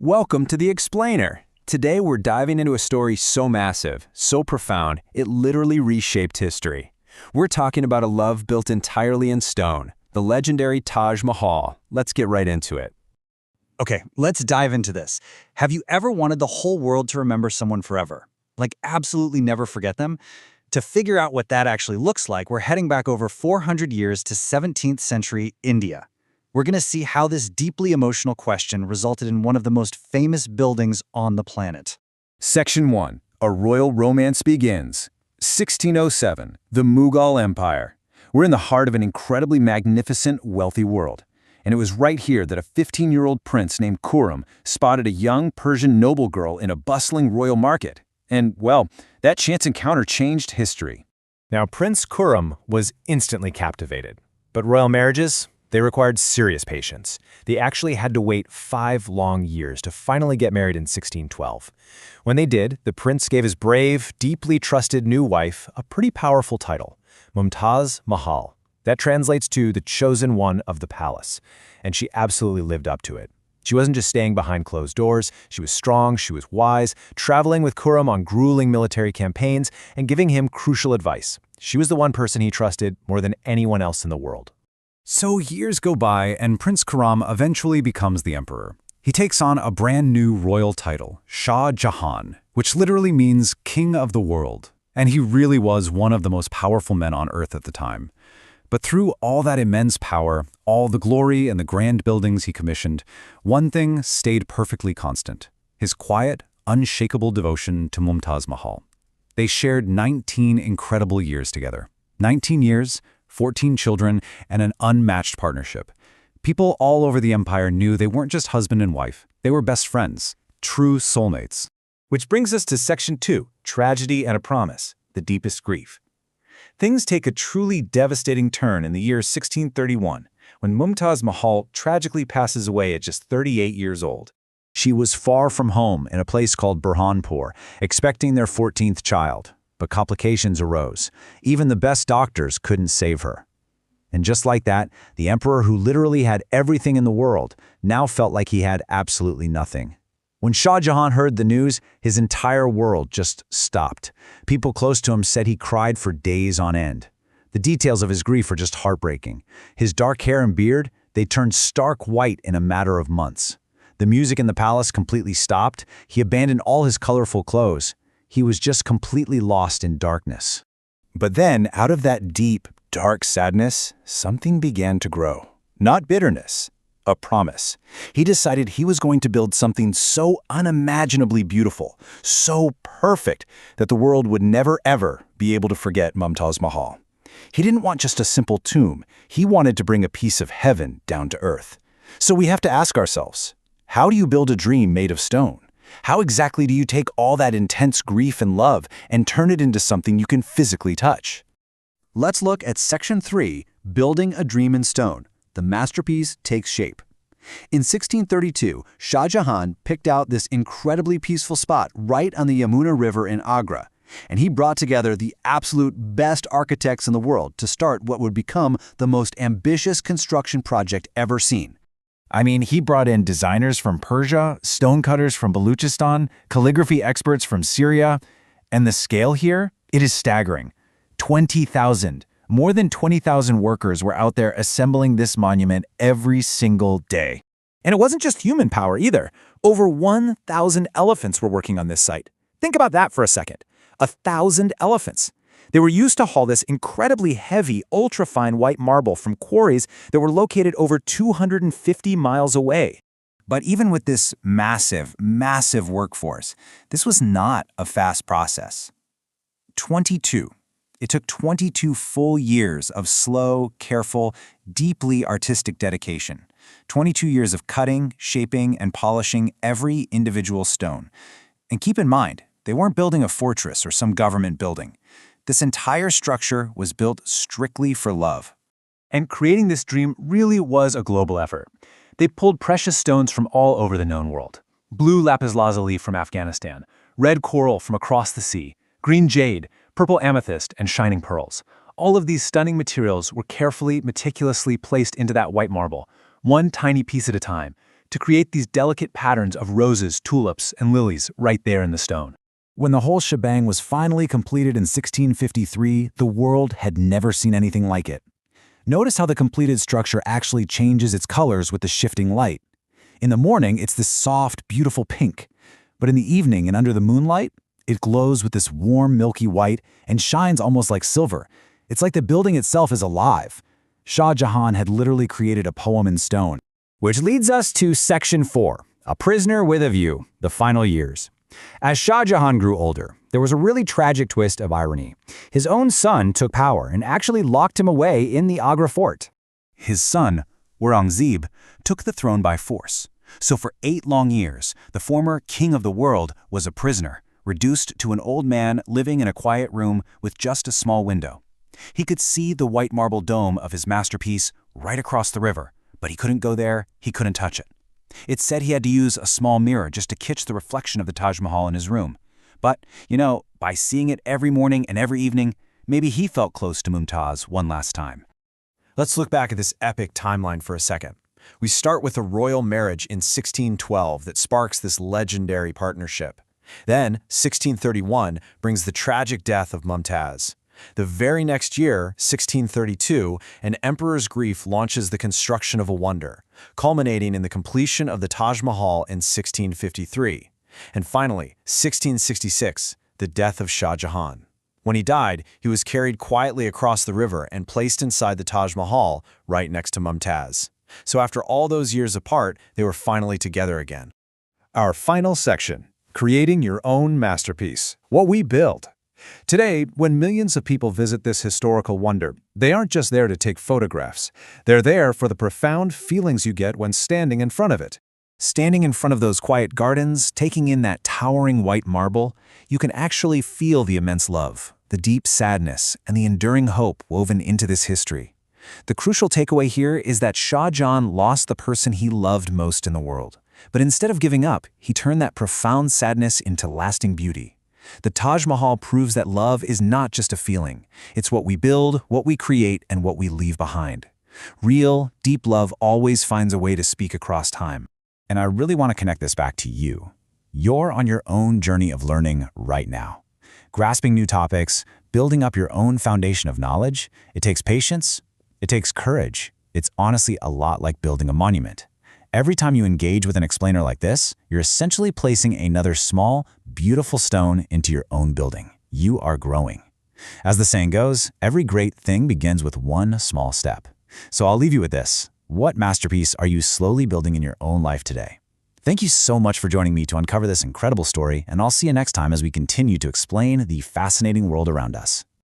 Welcome to The Explainer. Today we're diving into a story so massive, so profound, it literally reshaped history. We're talking about a love built entirely in stone, the legendary Taj Mahal. Let's get right into it. Okay, let's dive into this. Have you ever wanted the whole world to remember someone forever? Like absolutely never forget them? To figure out what that actually looks like, we're heading back over 400 years to 17th century India. We're going to see how this deeply emotional question resulted in one of the most famous buildings on the planet. Section 1. A Royal Romance Begins. 1607. The Mughal Empire. We're in the heart of an incredibly magnificent, wealthy world. And it was right here that a 15-year-old prince named Khurram spotted a young Persian noble girl in a bustling royal market. And, well, that chance encounter changed history. Now, Prince Khurram was instantly captivated. But royal marriages, they required serious patience. They actually had to wait 5 long years to finally get married in 1612. When they did, the prince gave his brave, deeply trusted new wife a pretty powerful title, Mumtaz Mahal. That translates to the chosen one of the palace, and she absolutely lived up to it. She wasn't just staying behind closed doors, she was strong, she was wise, traveling with Khurram on grueling military campaigns and giving him crucial advice. She was the one person he trusted more than anyone else in the world. So years go by and Prince Khurram eventually becomes the emperor. He takes on a brand new royal title, Shah Jahan, which literally means king of the world. And he really was one of the most powerful men on earth at the time. But through all that immense power, all the glory and the grand buildings he commissioned, one thing stayed perfectly constant: his quiet, unshakable devotion to Mumtaz Mahal. They shared 19 incredible years together. 19 years, 14 children, and an unmatched partnership. People all over the empire knew they weren't just husband and wife. They were best friends, true soulmates. Which brings us to Section 2, Tragedy and a Promise, the Deepest Grief. Things take a truly devastating turn in the year 1631, when Mumtaz Mahal tragically passes away at just 38 years old. She was far from home in a place called Burhanpur, expecting their 14th child. But complications arose. Even the best doctors couldn't save her. And just like that, the emperor, who literally had everything in the world, now felt like he had absolutely nothing. When Shah Jahan heard the news, his entire world just stopped. People close to him said he cried for days on end. The details of his grief are just heartbreaking. His dark hair and beard, they turned stark white in a matter of months. The music in the palace completely stopped. He abandoned all his colorful clothes. He was just completely lost in darkness. But then, out of that deep, dark sadness, something began to grow. Not bitterness, a promise. He decided he was going to build something so unimaginably beautiful, so perfect, that the world would never ever be able to forget Mumtaz Mahal. He didn't want just a simple tomb. He wanted to bring a piece of heaven down to earth. So we have to ask ourselves, how do you build a dream made of stone? How exactly do you take all that intense grief and love and turn it into something you can physically touch? Let's look at Section 3, Building a Dream in Stone. The masterpiece takes shape. In 1632, Shah Jahan picked out this incredibly peaceful spot right on the Yamuna River in Agra, and he brought together the absolute best architects in the world to start what would become the most ambitious construction project ever seen. I mean, he brought in designers from Persia, stonecutters from Baluchistan, calligraphy experts from Syria, and the scale here, it is staggering. 20,000. More than 20,000 workers were out there assembling this monument every single day. And it wasn't just human power either. Over 1,000 elephants were working on this site. Think about that for a second. 1,000 elephants. They were used to haul this incredibly heavy, ultra-fine white marble from quarries that were located over 250 miles away. But even with this massive, massive workforce, this was not a fast process. It took 22 full years of slow, careful, deeply artistic dedication. 22 years of cutting, shaping, and polishing every individual stone. And keep in mind, they weren't building a fortress or some government building. This entire structure was built strictly for love. And creating this dream really was a global effort. They pulled precious stones from all over the known world. Blue lapis lazuli from Afghanistan, red coral from across the sea, green jade, purple amethyst, and shining pearls. All of these stunning materials were carefully, meticulously placed into that white marble, one tiny piece at a time, to create these delicate patterns of roses, tulips, and lilies right there in the stone. When the whole shebang was finally completed in 1653, the world had never seen anything like it. Notice how the completed structure actually changes its colors with the shifting light. In the morning, it's this soft, beautiful pink. But in the evening and under the moonlight, it glows with this warm, milky white and shines almost like silver. It's like the building itself is alive. Shah Jahan had literally created a poem in stone. Which leads us to Section 4, A Prisoner with a View, the final years. As Shah Jahan grew older, there was a really tragic twist of irony. His own son took power and actually locked him away in the Agra fort. His son, Aurangzeb, took the throne by force. So for 8 long years, the former king of the world was a prisoner, reduced to an old man living in a quiet room with just a small window. He could see the white marble dome of his masterpiece right across the river, but he couldn't go there, he couldn't touch it. It's said he had to use a small mirror just to catch the reflection of the Taj Mahal in his room. But, by seeing it every morning and every evening, maybe he felt close to Mumtaz one last time. Let's look back at this epic timeline for a second. We start with a royal marriage in 1612 that sparks this legendary partnership. Then, 1631 brings the tragic death of Mumtaz. The very next year, 1632, an emperor's grief launches the construction of a wonder, culminating in the completion of the Taj Mahal in 1653. And finally, 1666, the death of Shah Jahan. When he died, he was carried quietly across the river and placed inside the Taj Mahal right next to Mumtaz. So after all those years apart, they were finally together again. Our final section, Creating Your Own Masterpiece, What We Build. Today, when millions of people visit this historical wonder, they aren't just there to take photographs. They're there for the profound feelings you get when standing in front of it. Standing in front of those quiet gardens, taking in that towering white marble, you can actually feel the immense love, the deep sadness, and the enduring hope woven into this history. The crucial takeaway here is that Shah Jahan lost the person he loved most in the world. But instead of giving up, he turned that profound sadness into lasting beauty. The Taj Mahal proves that love is not just a feeling. It's what we build, what we create, and what we leave behind. Real, deep love always finds a way to speak across time. And I really want to connect this back to you. You're on your own journey of learning right now. Grasping new topics, building up your own foundation of knowledge, it takes patience, it takes courage. It's honestly a lot like building a monument. Every time you engage with an explainer like this, you're essentially placing another small, beautiful stone into your own building. You are growing. As the saying goes, every great thing begins with one small step. So I'll leave you with this. What masterpiece are you slowly building in your own life today? Thank you so much for joining me to uncover this incredible story, and I'll see you next time as we continue to explain the fascinating world around us.